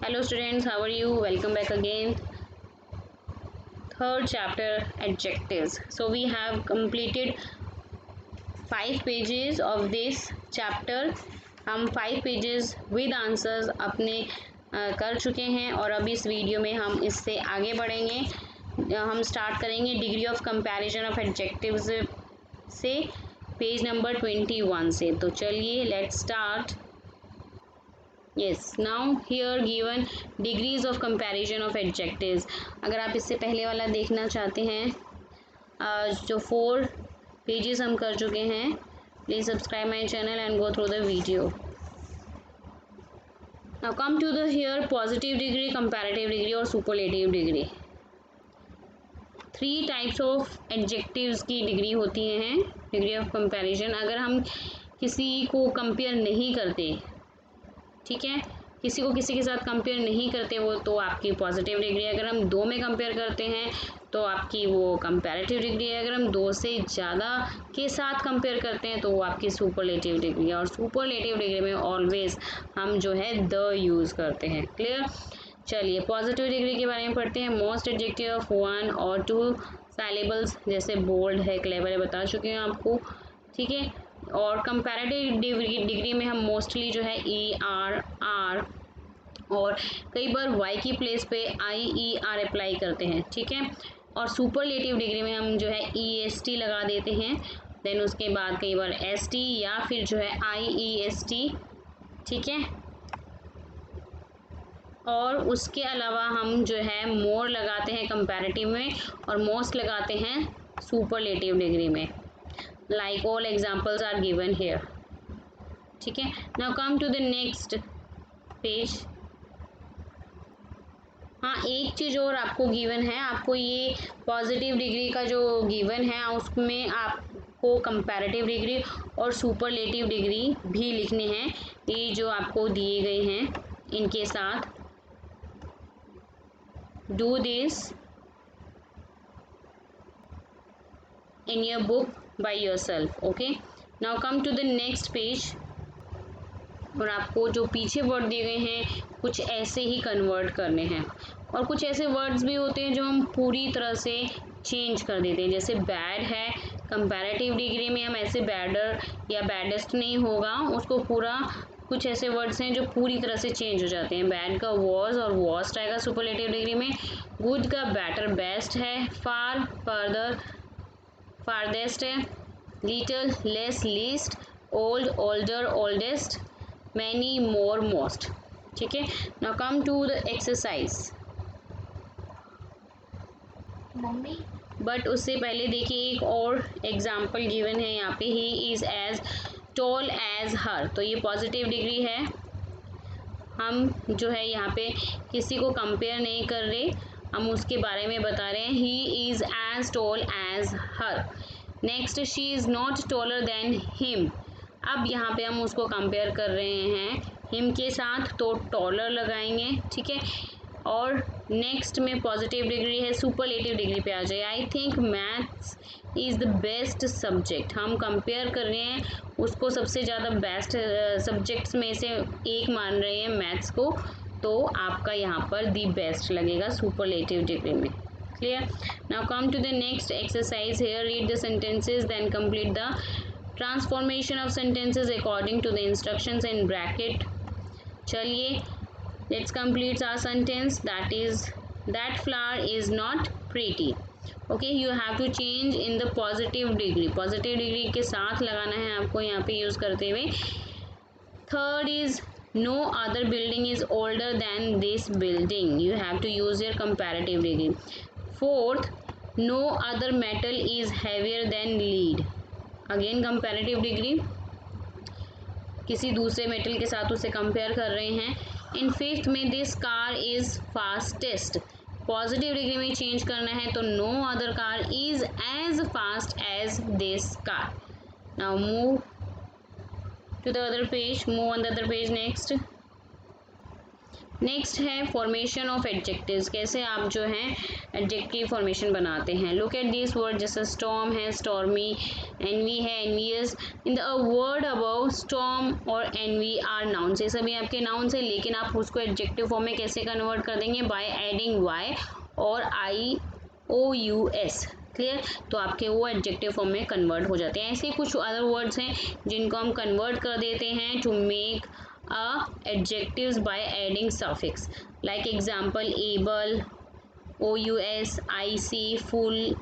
Hello students, how are you? Welcome back again. Third chapter, adjectives. So we have completed 5 pages of this chapter. हम 5 pages with answers अपने कर चुके हैं और अब इस वीडियो में हम इससे आगे बढ़ेंगे। हम स्टार्ट करेंगे degree of comparison of adjectives से पेज नंबर 21 से। तो चलिए let's start. Yes now here given degrees of comparison of adjectives. अगर आप इससे पहले वाला देखना चाहते हैं, जो 4 पेजेस हम कर चुके हैं, please subscribe my channel and go through the video. Now come to the here positive degree, comparative degree और superlative degree. 3 types of adjectives की डिग्री होती हैं डिग्री ऑफ कंपैरिजन। अगर हम किसी को कंपेयर नहीं करते, ठीक है, किसी को किसी के साथ कंपेयर नहीं करते वो, तो आपकी पॉजिटिव डिग्री है। अगर हम 2 में कंपेयर करते हैं तो आपकी वो कंपैरेटिव डिग्री है। अगर हम 2 से ज़्यादा के साथ कंपेयर करते हैं तो वो आपकी सुपरलेटिव डिग्री है। और सुपरलेटिव डिग्री में ऑलवेज हम जो है द यूज़ करते हैं। क्लियर? चलिए पॉजिटिव डिग्री के बारे में पढ़ते हैं। मोस्ट एडजेक्टिव ऑफ 1 और 2 साइलेबल्स, जैसे बोल्ड है, क्लेवर है, बता चुके हैं आपको, ठीक है। और कंपैरेटिव डिग्री में हम मोस्टली जो है ई आर आर और कई बार वाई की प्लेस पे आई ई आर अप्लाई करते हैं, ठीक है। और सुपरलेटिव डिग्री में हम जो है ई एस टी लगा देते हैं, देन उसके बाद कई बार एस टी या फिर जो है आई ई एस टी, ठीक है। और उसके अलावा हम जो है मोर लगाते हैं कंपैरेटिव में और मोस्ट लगाते हैं सुपरलेटिव डिग्री में। Like all examples are given here, ठीक है। Now come to the next page. हाँ, एक चीज़ और आपको गिवन है, आपको ये पॉजिटिव डिग्री का जो गिवन है उसमें आपको कंपैरेटिव डिग्री और सुपरलेटिव डिग्री भी लिखने हैं। ये जो आपको दिए गए हैं इनके साथ। Do this in your book by yourself, okay. now come to the next page। और आपको जो पीछे वर्ड दिए गए हैं कुछ ऐसे ही कन्वर्ट करने हैं। और कुछ ऐसे वर्ड्स भी होते हैं जो हम पूरी तरह से चेंज कर देते हैं, जैसे बैड है, कंपैरेटिव डिग्री में हम ऐसे बैडर या बैडेस्ट नहीं होगा, उसको पूरा कुछ ऐसे वर्ड्स हैं जो पूरी तरह से चेंज हो जाते हैं। बैड का वॉज और वॉस्ट आएगा सुपरलेटिव डिग्री में। गुड का बेटर बेस्ट है। फार फर्दर फारदेस्ट है। Little less least. Old older oldest. Many more most, ठीक है। Now come to the exercise. मम्मी बट उससे पहले देखिए एक और एग्जाम्पल गिवन है यहाँ पे। He is as tall as her, तो ये पॉजिटिव डिग्री है। हम जो है यहाँ पे किसी को कंपेयर नहीं कर रहे, हम उसके बारे में बता रहे हैं। He is as tall as her. Next, she is not taller than him. अब यहाँ पे हम उसको कंपेयर कर रहे हैं हिम के साथ, तो टॉलर लगाएंगे, ठीक है। और नेक्स्ट में पॉजिटिव डिग्री है, सुपरलेटिव डिग्री पे आ जाए। I think maths is the best subject. हम कंपेयर कर रहे हैं उसको सबसे ज़्यादा बेस्ट सब्जेक्ट्स में से एक मान रहे हैं मैथ्स को, तो आपका यहाँ पर दी बेस्ट लगेगा सुपरलेटिव डिग्री में। Clear? Now come to the next exercise. Here read the sentences then complete the transformation of sentences according to the instructions in bracket. चलिए let's complete our sentence, that is that flower is not pretty। okay, you have to change in the positive degree, positive degree के साथ लगाना है आपको यहाँ पे use करते हुए। Third is no other building is older than this building, you have to use your comparative degree। fourth, no other metal is heavier than lead, again comparative degree, किसी दूसरे मेटल के साथ उसे कंपेयर कर रहे हैं। इन फिफ्थ में this car is fastest, positive degree में चेंज करना है तो no other car is as fast as this car. Now move to the other page, move on the other page next. Next है formation of adjectives, कैसे आप जो है adjective formation बनाते हैं। लुक एट दिस वर्ड, जैसे storm है, stormy, envy है, envious. In the word above storm और एनवी आर नाउन्स, ये सभी आपके नाउन्स है, लेकिन आप उसको एडजेक्टिव फॉर्म में कैसे कन्वर्ट कर देंगे, बाय एडिंग वाई और IOUS। क्लियर, तो आपके वो एडजेक्टिव फॉर्म में कन्वर्ट हो जाते हैं। ऐसे कुछ अदर वर्ड्स हैं जिनको हम कन्वर्ट कर देते हैं to make adjectives by adding suffix, like example able, OUS, IC, full,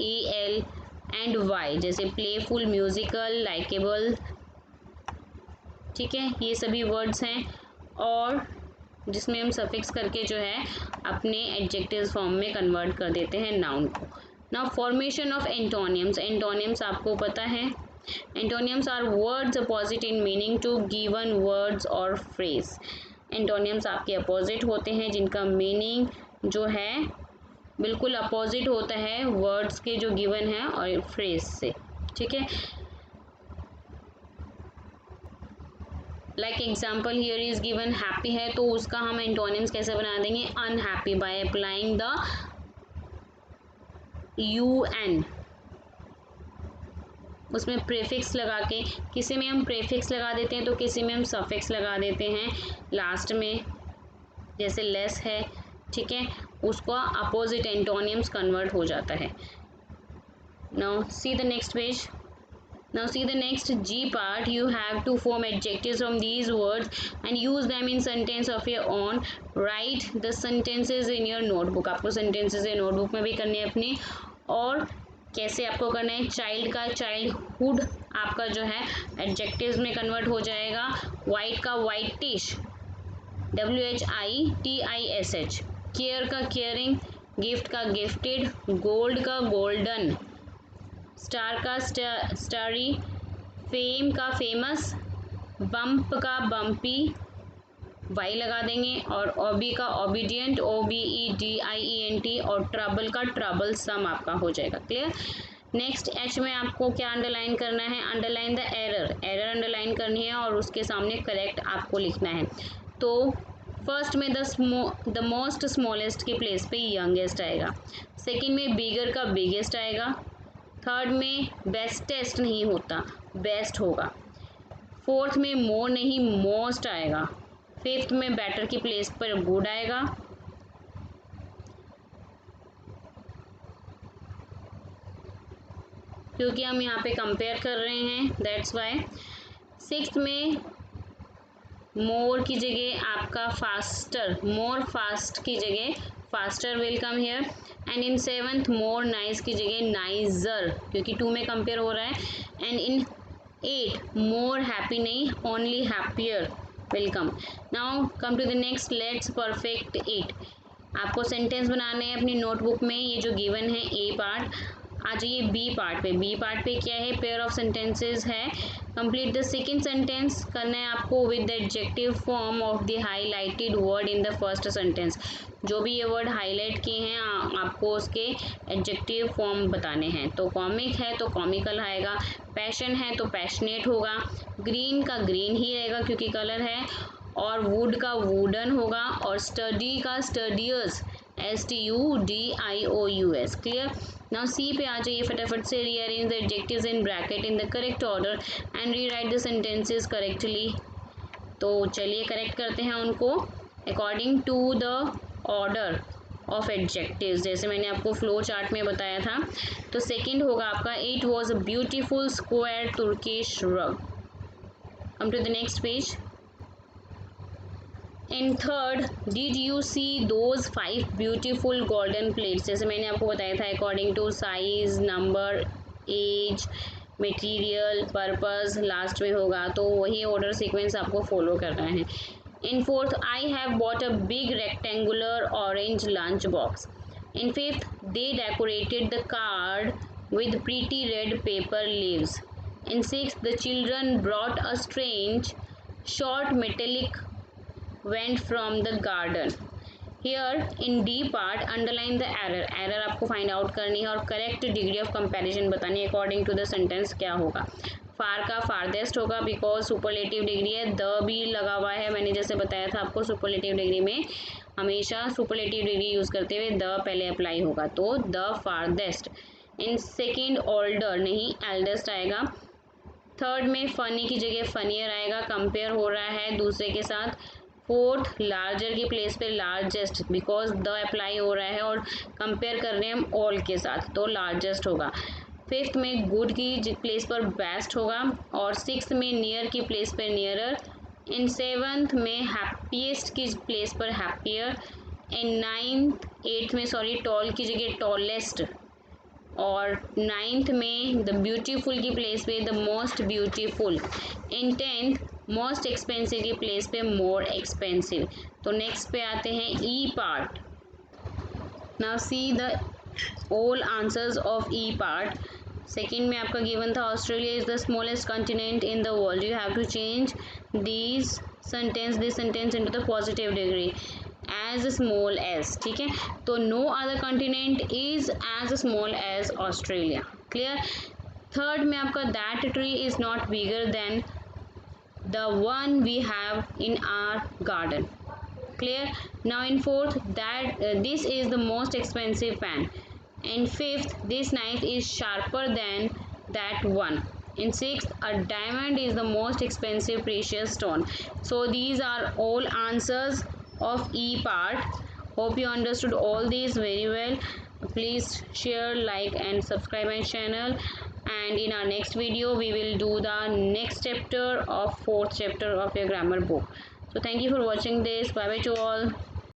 AL and Y, जैसे playful, musical, likeable। ठीक है, ये सभी वर्ड्स हैं और जिसमें हम सफिक्स करके जो है अपने एडजेक्टिव्स फॉर्म में कन्वर्ट कर देते हैं नाउन को। Now formation of antonyms, antonyms आपको पता है, antonyms are words opposite in meaning to given words और फ्रेज। एंटोनियम्स आपके अपोजिट होते हैं जिनका मीनिंग जो है बिल्कुल अपोजिट होता है वर्ड्स के जो गिवन है और फ्रेज से। ठीक है, like example here is given happy है, तो उसका हम एंटोनिम्स कैसे बना देंगे, unhappy, by applying the UN, उसमें प्रीफिक्स लगा के, किसी में हम प्रीफिक्स लगा देते हैं तो किसी में हम सफिक्स लगा देते हैं लास्ट में, जैसे लेस है। ठीक है, उसको अपोजिट एंटोनियम्स कन्वर्ट हो जाता है। Now see the next page. Now see the next G part. You have to form adjectives from these words and use them in sentence of your own. Write the sentences in your notebook. आपको sentences ये notebook में भी करनी है अपनी, और कैसे आपको करना है, चाइल्ड का चाइल्डहुड आपका जो है एडजेक्टिव्स में कन्वर्ट हो जाएगा। वाइट का वाइटिश, WHITISH। केयर का केयरिंग, गिफ्ट का गिफ्टेड, गोल्ड का गोल्डन, स्टार का स्टारी, फेम का फेमस, बम्प का बम्पी, वाई लगा देंगे, और ओबी का ओबीडियंट, OBEDIENT, और ट्रबल का ट्रबल सम आपका हो जाएगा। क्लियर। नेक्स्ट H में आपको क्या अंडरलाइन करना है, underline the error, error underline करनी है और उसके सामने करेक्ट आपको लिखना है। तो फर्स्ट में द मोस्ट स्मॉलेस्ट के प्लेस पे यंगेस्ट आएगा, सेकंड में बिगर का बिगेस्ट आएगा, थर्ड में बेस्टेस्ट नहीं होता, बेस्ट होगा, फोर्थ में मोर नहीं मोस्ट आएगा, फिफ्थ में बेटर की प्लेस पर गुड आएगा, क्योंकि हम यहाँ पे कंपेयर कर रहे हैं, दैट्स वाई। सिक्स्थ में मोर की जगह आपका फास्टर, मोर फास्ट की जगह faster will come here, and in seventh more nice की जगह नाइजर, क्योंकि 2 में कंपेयर हो रहा है, एंड इन 8 मोर हैप्पी नहीं only happier will come. Now come to the next, let's perfect it. आपको सेंटेंस बनाने हैं अपनी नोटबुक में, ये जो गिवन है ए पार्ट। आ जाइए बी पार्ट पे, बी पार्ट पे क्या है, पेयर ऑफ सेंटेंसेस है। कंप्लीट द सेकंड सेंटेंस करना है आपको with the adjective form of the highlighted word in the first sentence. जो भी ये वर्ड हाईलाइट किए हैं आपको उसके एडजेक्टिव फॉर्म बताने हैं। तो कॉमिक है तो कॉमिकल आएगा, पैशन है तो पैशनेट होगा, ग्रीन का ग्रीन ही रहेगा क्योंकि कलर है, और वुड का वुडन होगा, और स्टडी का studious, STUDIOUS। Clear. Now C पे आ जाइए फटाफट से, rearrange the adjectives in bracket in the correct order and rewrite the sentences correctly. तो चलिए करेक्ट करते हैं उनको according to the order of adjectives, जैसे मैंने आपको फ्लो चार्ट में बताया था। तो सेकंड होगा आपका, it was a beautiful square Turkish rug. Come to the next page. In third, did you see those 5 beautiful golden plates, जैसे मैंने आपको बताया था according to size, number, age, material, purpose last में होगा, तो वही ऑर्डर सीक्वेंस आपको फॉलो करना है। In fourth, I have bought a big rectangular orange lunch box. In fifth, they decorated the card with pretty red paper leaves. In sixth, the children brought a strange short metallic went from the garden. Here in D part, underline the error. Error आपको find out करनी है और correct degree of comparison बतानी है according to the sentence क्या होगा। फार का farthest होगा बिकॉज सुपरलेटिव डिग्री है, द भी लगा हुआ है। मैंने जैसे बताया था आपको सुपरलेटिव डिग्री में हमेशा सुपरलेटिव डिग्री यूज़ करते हुए द पहले अप्लाई होगा, तो the farthest. In second older नहीं एल्डेस्ट आएगा। थर्ड में फनी की जगह फनियर आएगा, कंपेयर हो रहा है दूसरे के साथ। फोर्थ लार्जर की प्लेस पे लार्जेस्ट बिकॉज द अप्लाई हो रहा है और कंपेयर कर रहे हैं हम ऑल के साथ, तो लार्जेस्ट होगा। फिफ्थ में गुड की प्लेस पर बेस्ट होगा और सिक्स्थ में नियर की प्लेस पर नियरर। इन सेवन्थ में हैप्पीएस्ट की प्लेस पर हैप्पियर। इन नाइन्थ एट्थ में टॉल की जगह टॉलेस्ट और नाइन्थ में द ब्यूटीफुल की प्लेस पे the most beautiful. In tenth most expensive की प्लेस पे मोर एक्सपेंसिव। तो नेक्स्ट पे आते हैं E part. Now see the all answers of E part. Second में आपका गिवन था Australia is the smallest continent in the world. You have to change this sentence into the positive degree as small as, ठीक है। तो no other continent is as small as Australia, clear. Third में आपका that tree is not bigger than the one we have in our garden, clear. Now in fourth that this is the most expensive pen. In fifth this knife is sharper than that one. In sixth a diamond is the most expensive precious stone. So these are all answers of E part. Hope you understood all these very well. Please share, like and subscribe my channel, and in our next video we will do the next chapter of fourth chapter of your grammar book. So thank you for watching this. Bye bye to all.